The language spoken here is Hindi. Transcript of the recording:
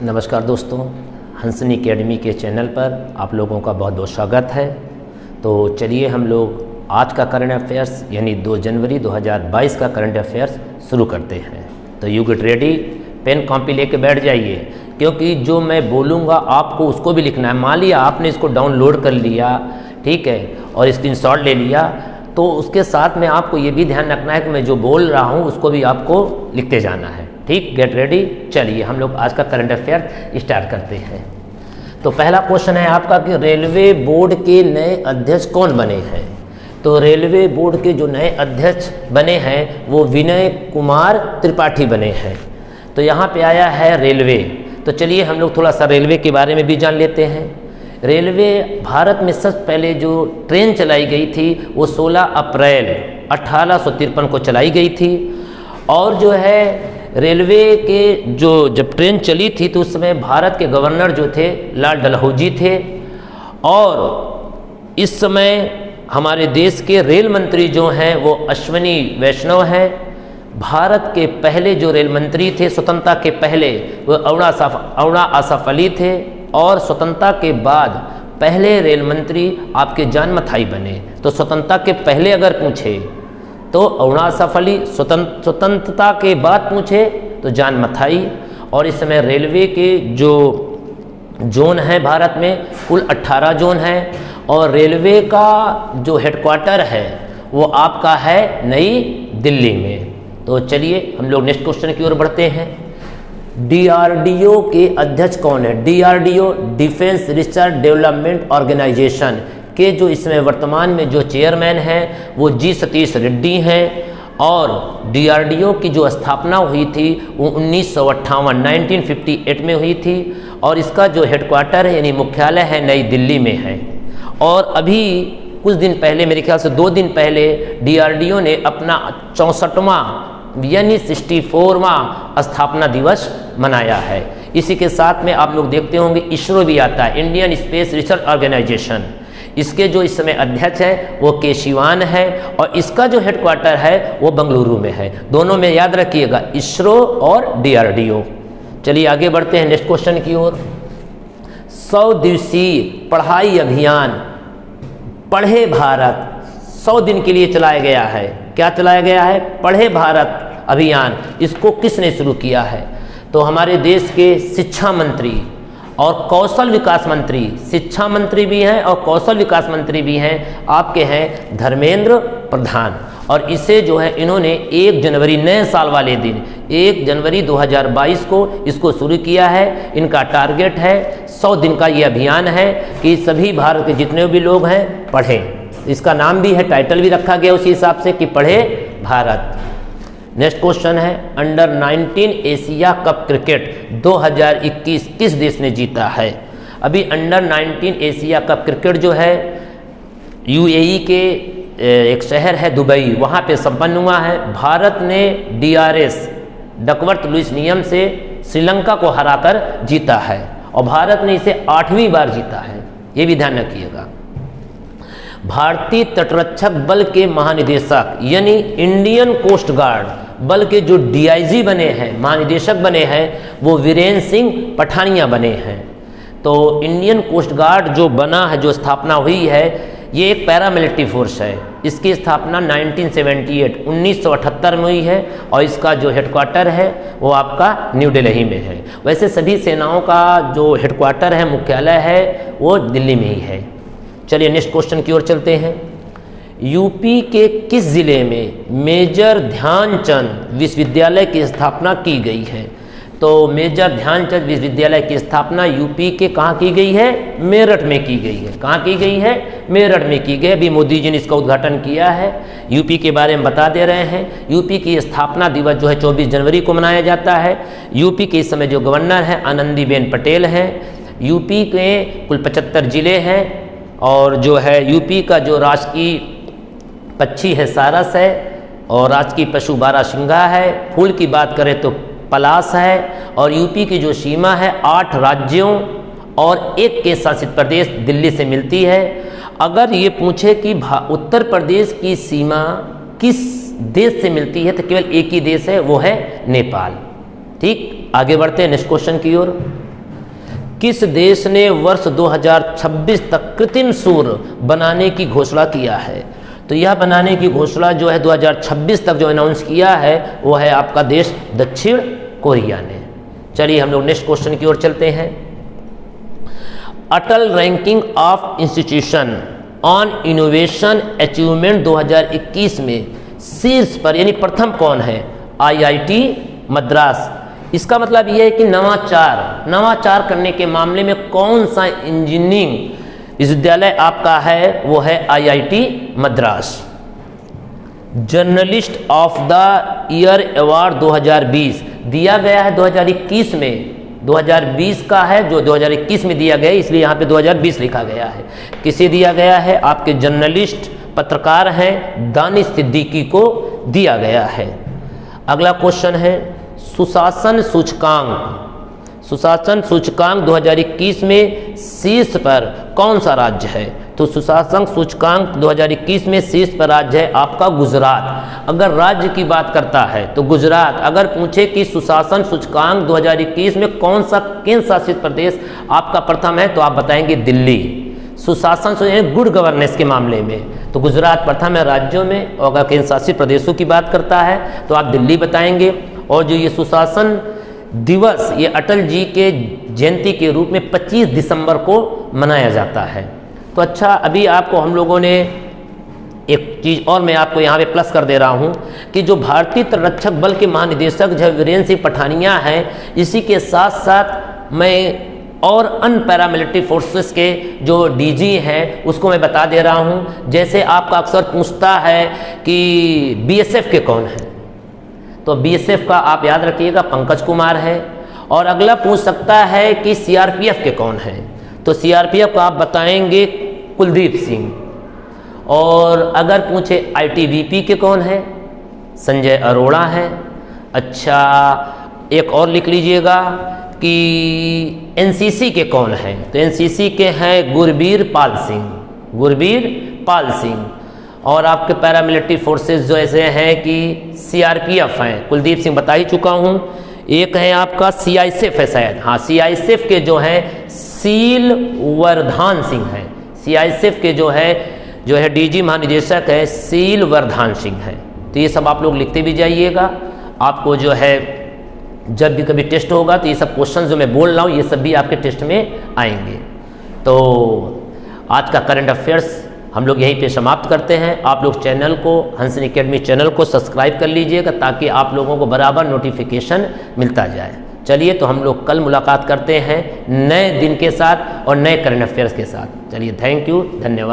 नमस्कार दोस्तों, हंसनी एकेडमी के चैनल पर आप लोगों का बहुत बहुत स्वागत है। तो चलिए हम लोग आज का करंट अफेयर्स यानी 2 जनवरी 2022 का करंट अफेयर्स शुरू करते हैं। तो you get ready, pen copy लेके बैठ जाइए, क्योंकि जो मैं बोलूँगा आपको उसको भी लिखना है। मान लिया आपने इसको डाउनलोड कर लिया, ठीक है, और स्क्रीनशॉट ले लिया, तो उसके साथ में आपको ये भी ध्यान रखना है कि मैं जो बोल रहा हूँ उसको भी आपको लिखते जाना है। ठीक, गेट रेडी। चलिए हम लोग आज का करंट अफेयर स्टार्ट करते हैं। तो पहला क्वेश्चन है आपका कि रेलवे बोर्ड के नए अध्यक्ष कौन बने हैं। तो रेलवे बोर्ड के जो नए अध्यक्ष बने हैं वो विनय कुमार त्रिपाठी बने हैं। तो यहाँ पे आया है रेलवे। तो चलिए हम लोग थोड़ा सा रेलवे के बारे में भी जान लेते हैं। रेलवे भारत में सबसे पहले जो ट्रेन चलाई गई थी वो 16 अप्रैल 1853 को चलाई गई थी। और जो है रेलवे के जो जब ट्रेन चली थी तो उस समय भारत के गवर्नर जो थे लाल डलहौजी थे। और इस समय हमारे देश के रेल मंत्री जो हैं वो अश्विनी वैष्णव हैं। भारत के पहले जो रेल मंत्री थे स्वतंत्रता के पहले वो अरुणा आसफ अली थे। और स्वतंत्रता के बाद पहले रेल मंत्री आपके जान मथाई बने। तो स्वतंत्रता के पहले अगर पूछे तो अरुणा आसफ अली, स्वतंत्रता के बाद पूछे तो जान मथाई। और इस समय रेलवे के जो जोन है भारत में कुल 18 जोन हैं। और रेलवे का जो हेडक्वार्टर है वो आपका है नई दिल्ली में। तो चलिए हम लोग नेक्स्ट क्वेश्चन की ओर बढ़ते हैं। डीआरडीओ के अध्यक्ष कौन है। DRDO defence research development organisation के जो इसमें वर्तमान में जो चेयरमैन हैं वो जी सतीश रेड्डी हैं। और डीआरडीओ की जो स्थापना हुई थी वो 1958 में हुई थी। और इसका जो हेडक्वार्टर है यानी मुख्यालय है नई दिल्ली में है। और अभी कुछ दिन पहले, मेरे ख्याल से 2 दिन पहले, डीआरडीओ ने अपना 64वां यानी 64वां स्थापना दिवस मनाया है। इसी के साथ में आप लोग देखते होंगे इसरो भी आता है, इंडियन स्पेस रिसर्च ऑर्गेनाइजेशन। इसके जो इस समय अध्यक्ष हैं वो के शिवान है। और इसका जो हेडक्वार्टर है वो बेंगलुरु में है। दोनों में याद रखिएगा, इसरो और डीआरडीओ। चलिए आगे बढ़ते हैं नेक्स्ट क्वेश्चन की ओर। 100 दिवसीय पढ़ाई अभियान पढ़े भारत 100 दिन के लिए चलाया गया है। क्या चलाया गया है? पढ़े भारत अभियान। इसको किसने शुरू किया है? तो हमारे देश के शिक्षा मंत्री और कौशल विकास मंत्री, शिक्षा मंत्री भी हैं और कौशल विकास मंत्री भी हैं, आपके हैं धर्मेंद्र प्रधान। और इसे जो है इन्होंने 1 जनवरी नए साल वाले दिन 1 जनवरी 2022 को इसको शुरू किया है। इनका टारगेट है 100 दिन का ये अभियान है कि सभी भारत के जितने भी लोग हैं पढ़ें। इसका नाम भी है, टाइटल भी रखा गया उसी हिसाब से कि पढ़े भारत। नेक्स्ट क्वेश्चन है अंडर 19 एशिया कप क्रिकेट 2021 किस देश ने जीता है। अभी अंडर 19 एशिया कप क्रिकेट जो है यूएई के एक शहर है दुबई, वहाँ पे संपन्न हुआ है। भारत ने DRS डकवर्थ लुईस नियम से श्रीलंका को हराकर जीता है। और भारत ने इसे 8वीं बार जीता है, ये भी ध्यान रखिएगा। भारतीय तटरक्षक बल के महानिदेशक यानी इंडियन कोस्ट गार्ड बल के जो DIG बने हैं, महानिदेशक बने हैं, वो वीरेंद्र सिंह पठानिया बने हैं। तो इंडियन कोस्ट गार्ड जो बना है, जो स्थापना हुई है, ये एक पैरामिलिट्री फोर्स है। इसकी स्थापना 1978 में हुई है। और इसका जो हेडक्वार्टर है वो आपका न्यू दिल्ली में है। वैसे सभी सेनाओं का जो हेडक्वार्टर है, मुख्यालय है, वो दिल्ली में ही है। चलिए नेक्स्ट क्वेश्चन की ओर चलते हैं। यूपी के किस जिले में मेजर ध्यानचंद विश्वविद्यालय की स्थापना की गई है। तो मेजर ध्यानचंद विश्वविद्यालय की स्थापना यूपी के कहाँ की गई है? मेरठ में की गई है। कहाँ की गई है? मेरठ में की गई। अभी मोदी जी ने इसका उद्घाटन किया है। यूपी के बारे में बता दे रहे हैं। यूपी की स्थापना दिवस जो है 24 जनवरी को मनाया जाता है। यूपी के इस समय जो गवर्नर हैं आनंदीबेन पटेल हैं। यूपी के कुल 75 जिले हैं। और जो है यूपी का जो राजकीय पक्षी है सारस है। और राजकीय पशु बारहसिंगा है। फूल की बात करें तो पलाश है। और यूपी की जो सीमा है 8 राज्यों और 1 केंद्र शासित प्रदेश दिल्ली से मिलती है। अगर ये पूछे कि उत्तर प्रदेश की सीमा किस देश से मिलती है तो केवल एक ही देश है, वो है नेपाल। ठीक, आगे बढ़ते हैं नेक्स्ट क्वेश्चन की ओर। किस देश ने वर्ष 2026 तक कृत्रिम सूर्य बनाने की घोषणा किया है? तो यह बनाने की घोषणा जो है 2026 तक जो अनाउंस किया है वो है आपका देश दक्षिण कोरिया ने। चलिए हम लोग नेक्स्ट क्वेश्चन की ओर चलते हैं। Atal ranking of institution on innovation achievement 2021 में शीर्ष पर यानी प्रथम कौन है? IIT मद्रास। इसका मतलब यह है कि नवाचार करने के मामले में कौन सा इंजीनियरिंग विश्वविद्यालय आपका है? वो है IIT Madras. Journalist of the year award 2020 दिया गया है 2021 में, 2020 का है जो 2021 में दिया गया है, इसलिए यहाँ पे 2020 लिखा गया है। किसे दिया गया है? आपके जर्नलिस्ट पत्रकार हैं दानिश सिद्दीकी को दिया गया है। अगला क्वेश्चन है सुशासन सूचकांक 2021 में शीर्ष पर कौन सा राज्य है? तो सुशासन सूचकांक 2021 में शीर्ष पर राज्य है आपका गुजरात। अगर राज्य की बात करता है तो गुजरात। अगर पूछे कि सुशासन सूचकांक 2021 में कौन सा केंद्र शासित प्रदेश आपका प्रथम है, तो आप बताएंगे दिल्ली। सुशासन गुड गवर्नेंस के मामले में तो गुजरात प्रथम है राज्यों में, और अगर केंद्र शासित प्रदेशों की बात करता है तो आप दिल्ली बताएंगे। और जो ये सुशासन दिवस ये अटल जी के जयंती के रूप में 25 दिसंबर को मनाया जाता है। तो अच्छा, अभी आपको हम लोगों ने एक चीज़ और मैं आपको यहाँ पे प्लस कर दे रहा हूँ कि जो भारतीय तटरक्षक बल के महानिदेशक जो वीरेंद्र सिंह पठानिया हैं, इसी के साथ साथ मैं और अन्य पैरामिलिट्री फोर्सेस के जो DG हैं उसको मैं बता दे रहा हूँ। जैसे आपका अक्सर पूछता है कि BSF के कौन हैं, तो BSF का आप याद रखिएगा पंकज कुमार है। और अगला पूछ सकता है कि CRPF के कौन हैं, तो CRPF का आप बताएंगे कुलदीप सिंह। और अगर पूछे ITBP के कौन है, संजय अरोड़ा है। अच्छा, एक और लिख लीजिएगा कि NCC के कौन है, तो NCC के हैं गुरबीर पाल सिंह। और आपके पैरामिलिट्री फोर्सेस जो ऐसे हैं कि CRPF हैं, कुलदीप सिंह बता ही चुका हूँ। एक है आपका CISF है शायद, हाँ CISF के जो हैं सील वर्धान सिंह हैं। CISF के जो है DG महानिदेशक है सील वर्धान सिंह हैं। तो ये सब आप लोग लिखते भी जाइएगा। आपको जो है जब भी कभी टेस्ट होगा तो ये सब क्वेश्चन जो मैं बोल रहा हूँ ये सब भी आपके टेस्ट में आएंगे। तो आज का करंट अफेयर्स हम लोग यहीं पे समाप्त करते हैं। आप लोग चैनल को हंसन एकेडमी चैनल को सब्सक्राइब कर लीजिएगा ताकि आप लोगों को बराबर नोटिफिकेशन मिलता जाए। चलिए, तो हम लोग कल मुलाकात करते हैं नए दिन के साथ और नए करंट अफेयर्स के साथ। चलिए, थैंक यू, धन्यवाद।